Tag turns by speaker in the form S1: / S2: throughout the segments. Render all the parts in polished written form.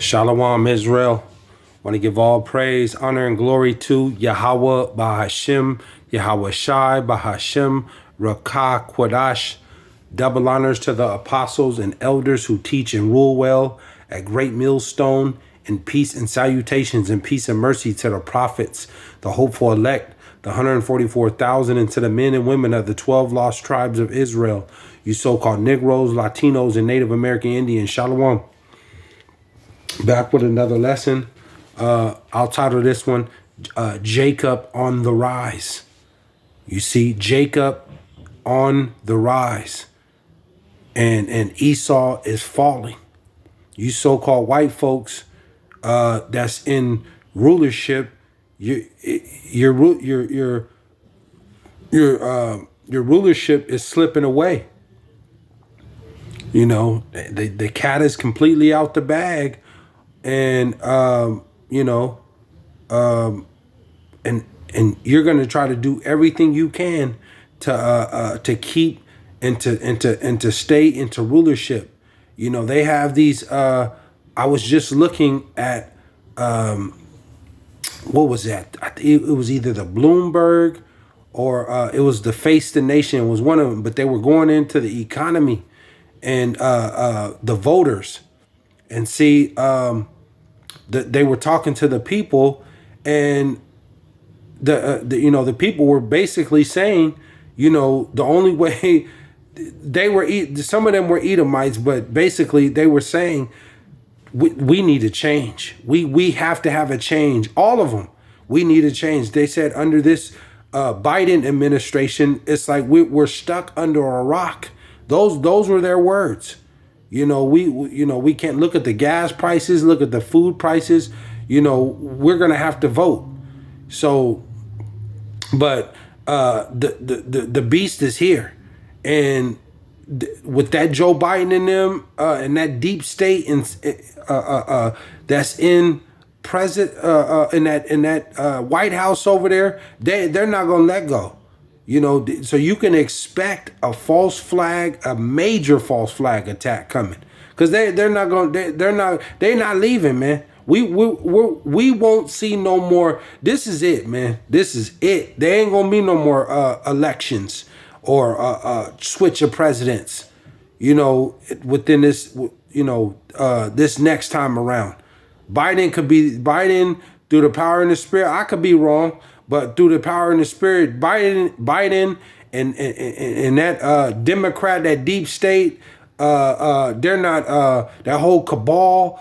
S1: Shalom, Israel. Want to give all praise, honor, and glory to Yahawah, BASHAM, YAHAWAHSHI, BASHAM, Rakah, Quadash. Double honors to the apostles and elders who teach and rule well at Great Millstone, and peace and salutations and peace and mercy to the prophets, the hopeful elect, the 144,000, and to the men and women of the 12 lost tribes of Israel, you so-called Negroes, Latinos, and Native American Indians. Shalom. Back with another lesson. I'll title this one, Jacob on the Rise. You see, Jacob on the rise. And Esau is falling. You so-called white folks that's in rulership, your rulership is slipping away. You know, the cat is completely out the bag, and and you're gonna try to do everything you can to keep and to stay into rulership. You know, they have these. I was just looking at what was that? I think it was either the Bloomberg or it was the Face the Nation. It was one of them, but they were going into the economy and the voters, and see they were talking to the people, and the people were basically saying, you know, the only way they were some of them were Edomites, but basically they were saying we need a change. We have to have a change. All of them. We need a change. They said under this Biden administration, it's like we're stuck under a rock. Those were their words. You know, we can't look at the gas prices, look at the food prices. You know, we're gonna have to vote. So, but the beast is here, and with that Joe Biden in them and that deep state and that's in in that White House over there, they're not gonna let go. You know, so you can expect a false flag, a major false flag attack coming, because they're not leaving, man. We won't see no more. This is it, man. This is it. There ain't gonna be no more elections or switch of presidents. You know, within this, this next time around, Biden through the power and the spirit. I could be wrong, but through the power and the spirit, Biden and that Democrat, that deep state, they're not that whole cabal.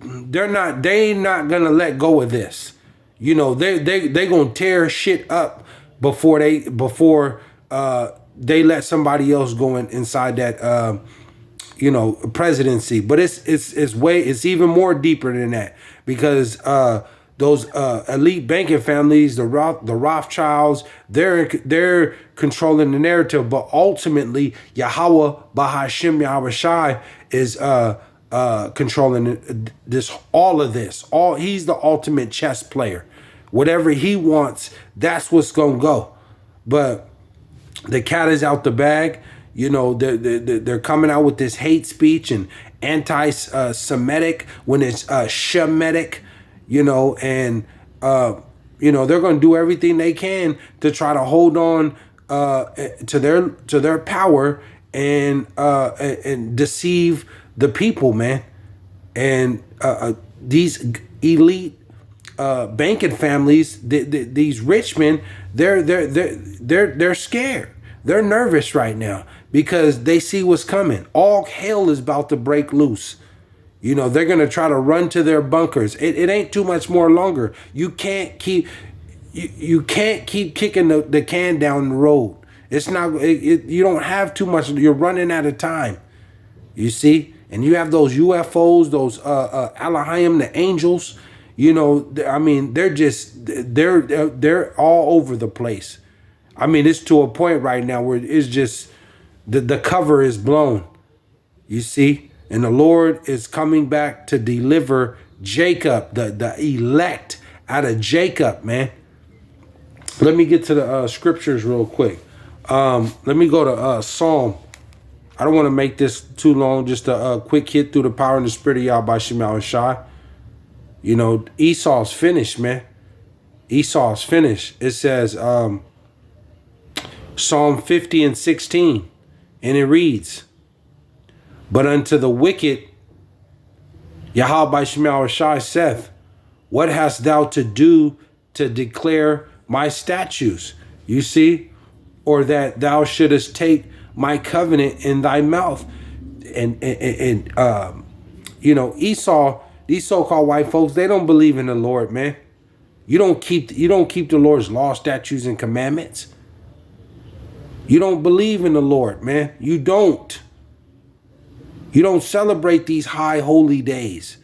S1: They not gonna let go of this. You know, they gonna tear shit up before they let somebody else go inside that presidency. But it's even more deeper than that, because those elite banking families, the Rothschilds, they're controlling the narrative. But ultimately, Yahawah, BASHAM, YAHAWAHSHI is controlling all of this. He's the ultimate chess player. Whatever he wants, that's what's gonna go. But the cat is out the bag. You know, they're coming out with this hate speech and anti-Semitic when it's Shemitic. You know, and they're going to do everything they can to try to hold on to their power and deceive the people, man. And these elite banking families, these rich men, they're scared. They're nervous right now because they see what's coming. All hell is about to break loose. You know, they're going to try to run to their bunkers. It ain't too much more longer. You can't keep kicking the can down the road. It's not, you don't have too much. You're running out of time. You see? And you have those UFOs, those Elohim, the angels. You know, I mean, they're all over the place. I mean, it's to a point right now where it's just, the cover is blown. You see? And the Lord is coming back to deliver Jacob, the elect out of Jacob, man. Let me get to the scriptures real quick. Let me go to Psalm. I don't want to make this too long. Just a quick hit through the power and the spirit of YAHAWAHSHI. You know, Esau's finished, man. Esau's finished. It says Psalm 50 and 16, and it reads, "But unto the wicked, YAHAWAHSHI saith, what hast thou to do to declare my statutes?" You see, or that thou shouldest take my covenant in thy mouth. And you know, Esau, these so-called white folks, they don't believe in the Lord, man. You don't keep the Lord's law, statutes, and commandments. You don't believe in the Lord, man. You don't. You don't celebrate these high holy days.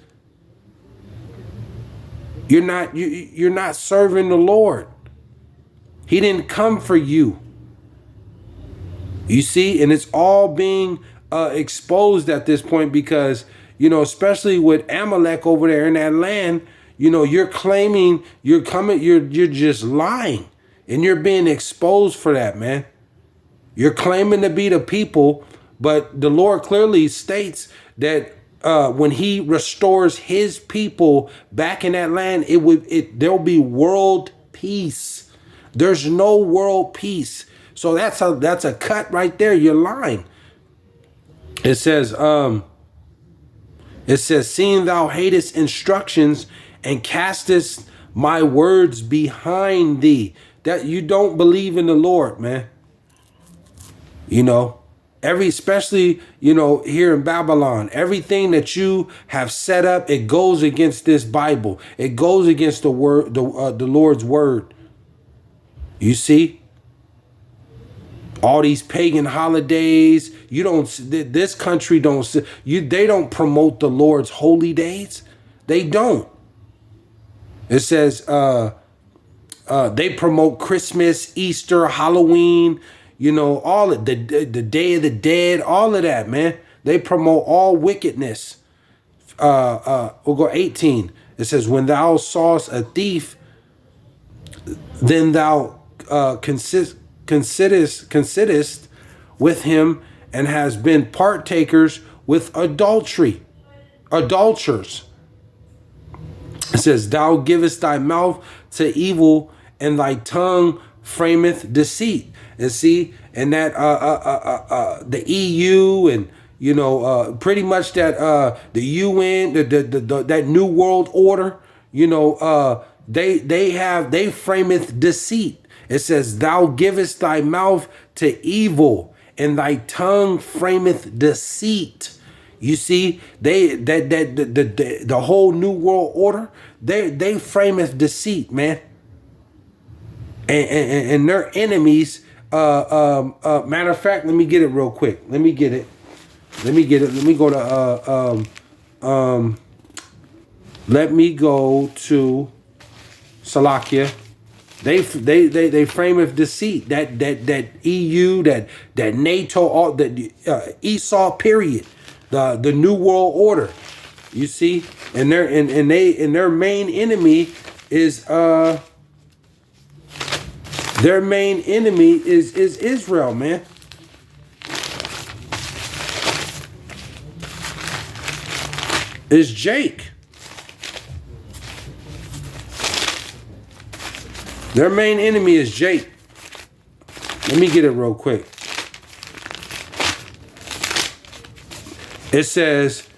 S1: You're not serving the Lord. He didn't come for you. You see, and it's all being exposed at this point because, you know, especially with Amalek over there in that land, you know, you're claiming you're just lying, and you're being exposed for that, man. You're claiming to be the people, but the Lord clearly states that when he restores his people back in that land, there'll be world peace. There's no world peace. So that's a cut right there. You're lying. It says, seeing thou hatest instructions and castest my words behind thee. That you don't believe in the Lord, man. You know, especially, you know, here in Babylon, everything that you have set up, it goes against this Bible. It goes against the word, the Lord's word. You see? All these pagan holidays, this country they don't promote the Lord's holy days. They don't. It says they promote Christmas, Easter, Halloween, you know, all of the Day of the Dead, all of that, man. They promote all wickedness. We'll go 18. It says, when thou sawest a thief, then thou considerest with him, and has been partakers with adulterers. It says, thou givest thy mouth to evil, and thy tongue frameth deceit. And see, and that the EU, and you know, pretty much that the UN, that New World Order, you know, they frameth deceit. It says, thou givest thy mouth to evil, and thy tongue frameth deceit. You see, the whole New World Order, they frameth deceit, man. And their enemies. Matter of fact, let me get it real quick. Let me get it. Let me go to let me go to Salakia. They frameth deceit. That EU, that NATO, all that Esau period. The New World Order. You see, and their main enemy is their main enemy is Israel, man. It's Jake. Their main enemy is Jake. Let me get it real quick. It says,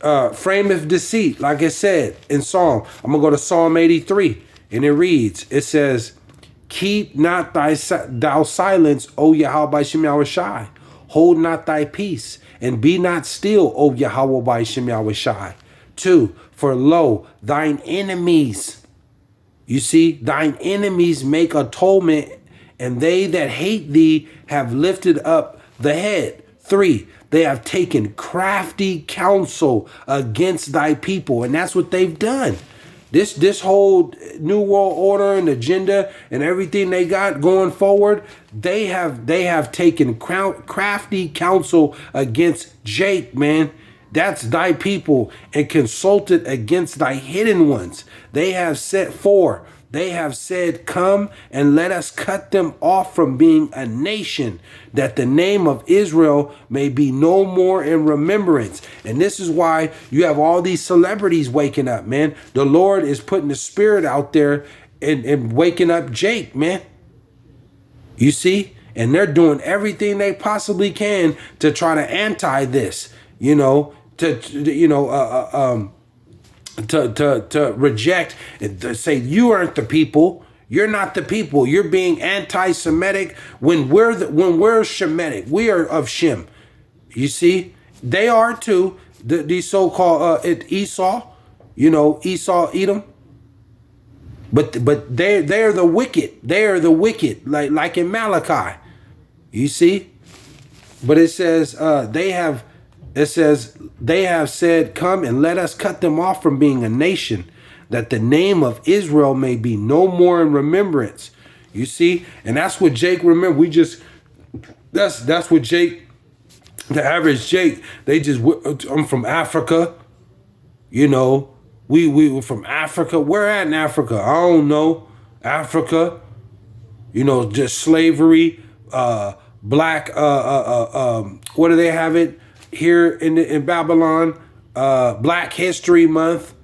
S1: frameth deceit, like it said in Psalm. I'm going to go to Psalm 83, and it reads, it says, keep not thou silence, O YAHAWAHSHI. Hold not thy peace, and be not still, O YAHAWAHSHI. 2, for lo, thine enemies, you see, thine enemies make atonement, and they that hate thee have lifted up the head. 3, they have taken crafty counsel against thy people. And that's what they've done. This whole New World Order and agenda and everything they got going forward, they have taken crafty counsel against Jake, man. That's thy people, and consulted against thy hidden ones. They have set 4, They have said, come and let us cut them off from being a nation, that the name of Israel may be no more in remembrance. And this is why you have all these celebrities waking up, man. The Lord is putting the spirit out there and waking up Jake, man. You see? And they're doing everything they possibly can to try to anti this, to reject and to say you aren't the people. You're not the people. You're being anti-Semitic when we're Shemitic. We are of Shem. You see, they are too. These so-called Esau, Esau, Edom. But they're the wicked. They are the wicked, like in Malachi. You see, but it says they have said, come and let us cut them off from being a nation, that the name of Israel may be no more in remembrance. You see, and that's what Jake remember. That's what Jake, the average Jake, I'm from Africa. We were from Africa. Where at in Africa? I don't know. Africa. Just slavery. Black. What do they have it here in Babylon? Black History Month.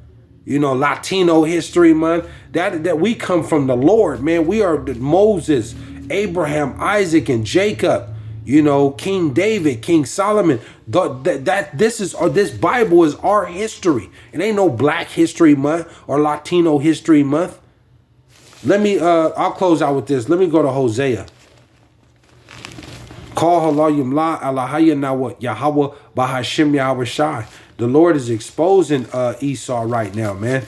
S1: Latino History Month. That we come from the Lord, man. We are Moses, Abraham, Isaac, and Jacob. King David, King Solomon. This Bible is our history. It ain't no Black History Month or Latino History Month. I'll close out with this. Let me go to Hosea. Call halayim la alahaya nawa Yahawah BASHAM YAHAWAHSHI. The Lord is exposing Esau right now, man.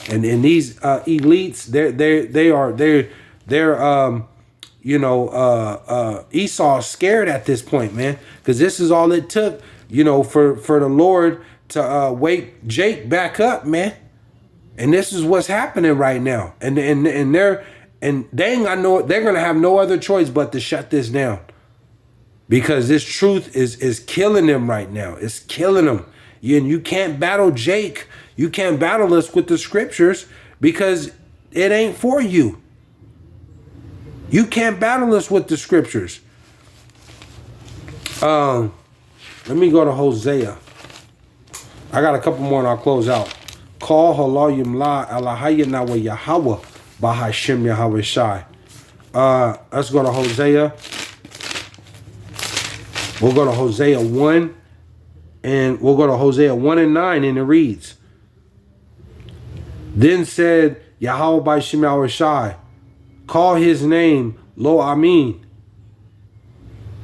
S1: And these elites, Esau's scared at this point, man, because this is all it took, for the Lord to wake Jake back up, man. And this is what's happening right now. And they're gonna have no other choice but to shut this down. Because this truth is killing them right now. It's killing them. You can't battle Jake. You can't battle us with the scriptures because it ain't for you. You can't battle us with the scriptures. Let me go to Hosea. I got a couple more and I'll close out. Call halayim la alahaya nawa Yahawah BASHAM YAHAWAHSHI. Let's go to Hosea. We'll go to Hosea 1 and we'll go to Hosea 1 and 9, and it reads, Then said Yahawah BASHAM YAHAWAHSHI, call his name Lo Amin,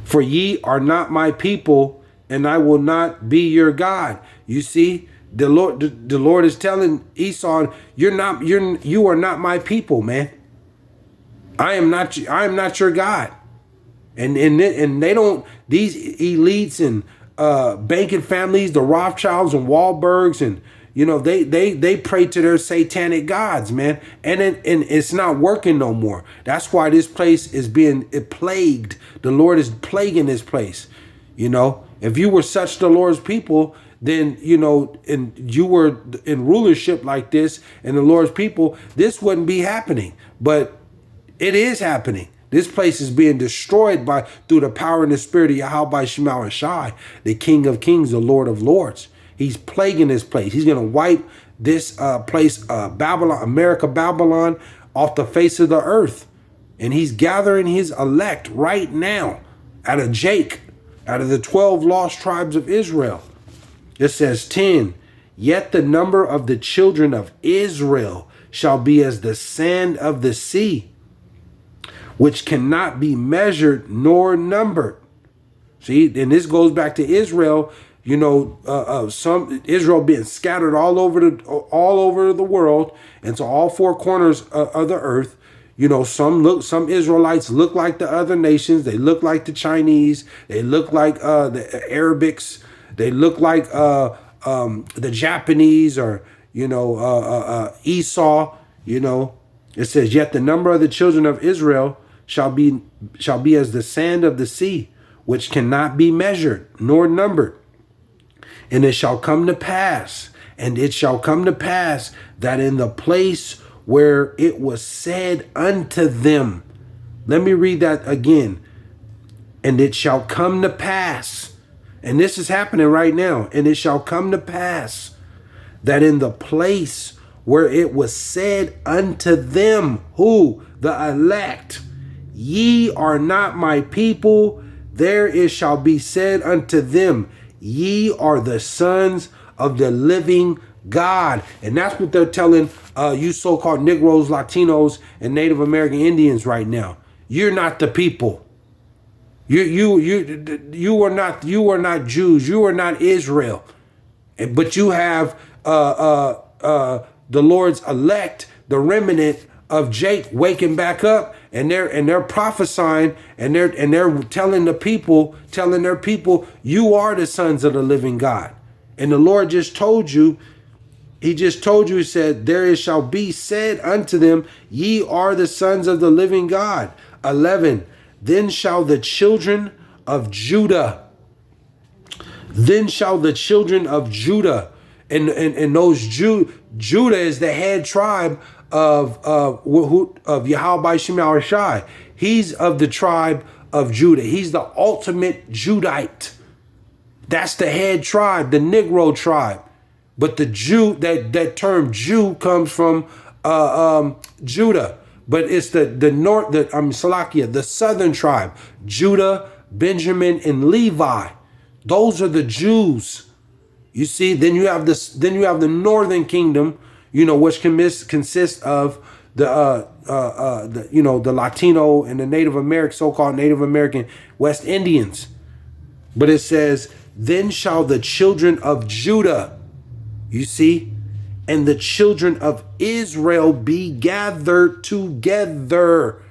S1: for ye are not my people, and I will not be your God. You see, the Lord is telling Esau, you are not my people, man. I am not your God. And they don't, these elites and banking families, the Rothschilds and Wahlbergs, and they pray to their satanic gods, man. And it's not working no more. That's why this place is being plagued. The Lord is plaguing this place. If you were such the Lord's people, then, and you were in rulership like this and the Lord's people, this wouldn't be happening. But it is happening. This place is being destroyed through the power and the spirit of Yahawah BASHAM YAHAWAHSHI, the King of Kings, the Lord of Lords. He's plaguing this place. He's going to wipe this place, Babylon, off the face of the earth. And he's gathering his elect right now out of Jake, out of the 12 lost tribes of Israel. It says 10, yet the number of the children of Israel shall be as the sand of the sea, which cannot be measured nor numbered. See, and this goes back to Israel, some Israel being scattered all over the world, and to all four corners of the earth. Some Israelites look like the other nations. They look like the Chinese. They look like the Arabics. They look like the Japanese, or Esau. It says, yet the number of the children of Israel shall be as the sand of the sea, which cannot be measured nor numbered. And it shall come to pass, that in the place where it was said unto them. Let me read that again. And it shall come to pass, and this is happening right now, and it shall come to pass that in the place where it was said unto them, who? The elect, ye are not my people, there it shall be said unto them, ye are the sons of the living God. And that's what they're telling you so-called Negroes, Latinos, and Native American Indians right now. You're not the people. You are not Jews. You are not Israel. But you have the Lord's elect, the remnant of Jake, waking back up, and they're prophesying, and they're telling their people, you are the sons of the living God. And the Lord just told you, he said, there it shall be said unto them, ye are the sons of the living God. 11, then shall the children of Judah, and those Judah is the head tribe of YAHAWAHSHI. He's of the tribe of Judah. He's the ultimate Judite. That's the head tribe, the Negro tribe. But the Jew, that term Jew comes from Judah. But it's the southern tribe, Judah, Benjamin, and Levi. Those are the Jews. You see, then you have the northern kingdom, which consists of the Latino and the Native American, so-called Native American West Indians. But it says, then shall the children of Judah, you see, and the children of Israel be gathered together.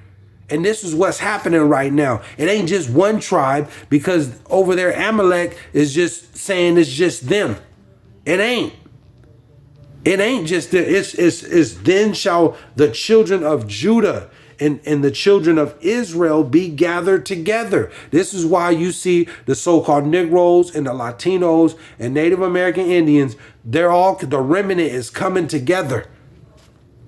S1: And this is what's happening right now. It ain't just one tribe, because over there Amalek is just saying it's just them. It ain't. It ain't just it's then shall the children of Judah and the children of Israel be gathered together. This is why you see the so-called Negroes and the Latinos and Native American Indians, the remnant is coming together.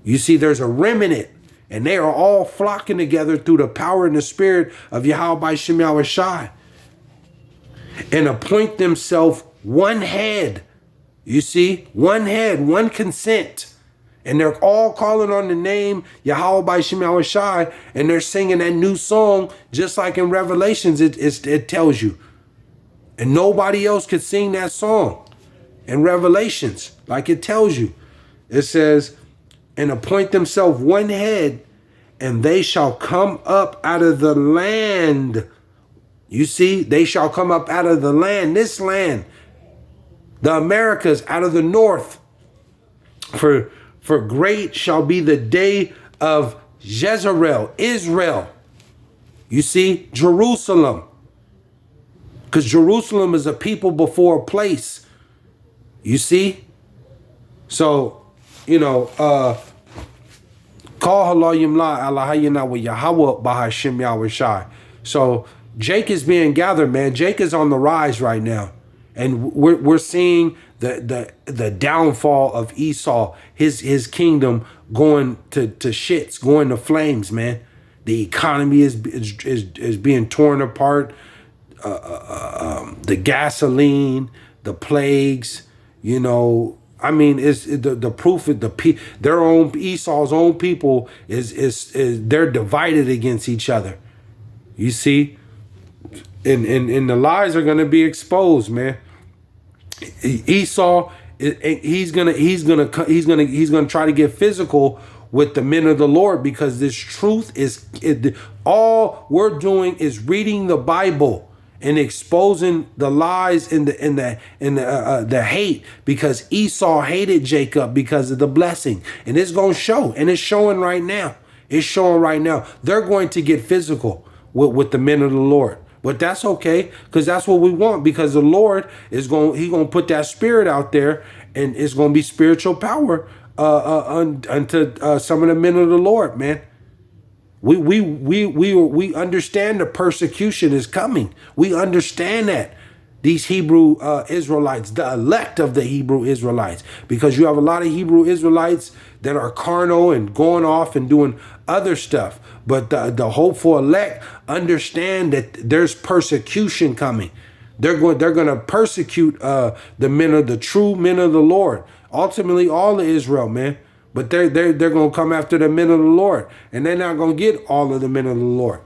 S1: You see, there's a remnant, and they are all flocking together through the power and the spirit of YAHAWAHSHI, and appoint themselves one head. You see, one head, one consent. And they're all calling on the name YAHAWAHSHI, and they're singing that new song, just like in Revelations, it tells you. And nobody else could sing that song in Revelations, like it tells you. It says, and appoint themselves one head, and they shall come up out of the land. You see, they shall come up out of the land, this land, the Americas, out of the north. For great shall be the day of Jezreel, Israel. You see, Jerusalem. Because Jerusalem is a people before a place. You see? So, call halayim la alahayina wa Yahawah bahashim Yahawashi. So Jake is being gathered, man. Jake is on the rise right now. And we're seeing the downfall of Esau, his kingdom going to shits, going to flames, man. The economy is being torn apart. The gasoline, the plagues, I mean, it's the proof of their own Esau's own people is they're divided against each other. You see, and the lies are gonna be exposed, man. Esau, he's gonna try to get physical with the men of the Lord, because this truth is all we're doing is reading the Bible and exposing the lies and the hate, because Esau hated Jacob because of the blessing, and it's gonna show, and it's showing right now. It's showing right now. They're going to get physical with the men of the Lord. But that's okay, because that's what we want, because the Lord is he's going to put that spirit out there, and it's going to be spiritual power unto some of the men of the Lord, man. We understand the persecution is coming. We understand that. these Hebrew Israelites, the elect of the Hebrew Israelites, because you have a lot of Hebrew Israelites that are carnal and going off and doing other stuff. But the hopeful elect understand that there's persecution coming. They're going to persecute the true men of the Lord. Ultimately, all of Israel, man. But they're going to come after the men of the Lord, and they're not going to get all of the men of the Lord,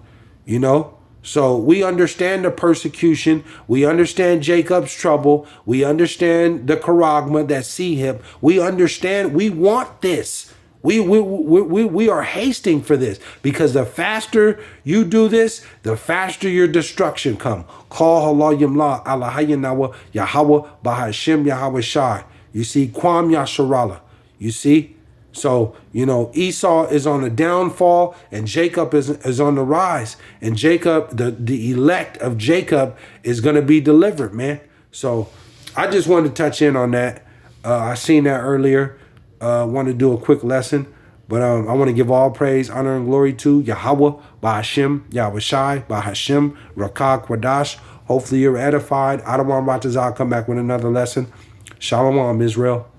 S1: you know. So we understand the persecution. We understand Jacob's trouble. We understand the charagma that see him. We understand. We want this. We are hasting for this, because the faster you do this, the faster your destruction come. Call Allah Yamla Allah Hayanawa Yahawah BASHAM YAHAWAHSHI. You see, Kwam Yasharala. You see? So, you know, Esau is on the downfall and Jacob is on the rise. And Jacob, the elect of Jacob is going to be delivered, man. So I just wanted to touch in on that. I seen that earlier. Want to do a quick lesson. But I want to give all praise, honor, and glory to Yahawah, BASHAM, YAHAWAHSHI, BASHAM, Rakah, Kwadash. Hopefully you're edified. Adonai Matazah, come back with another lesson. Shalom, Israel.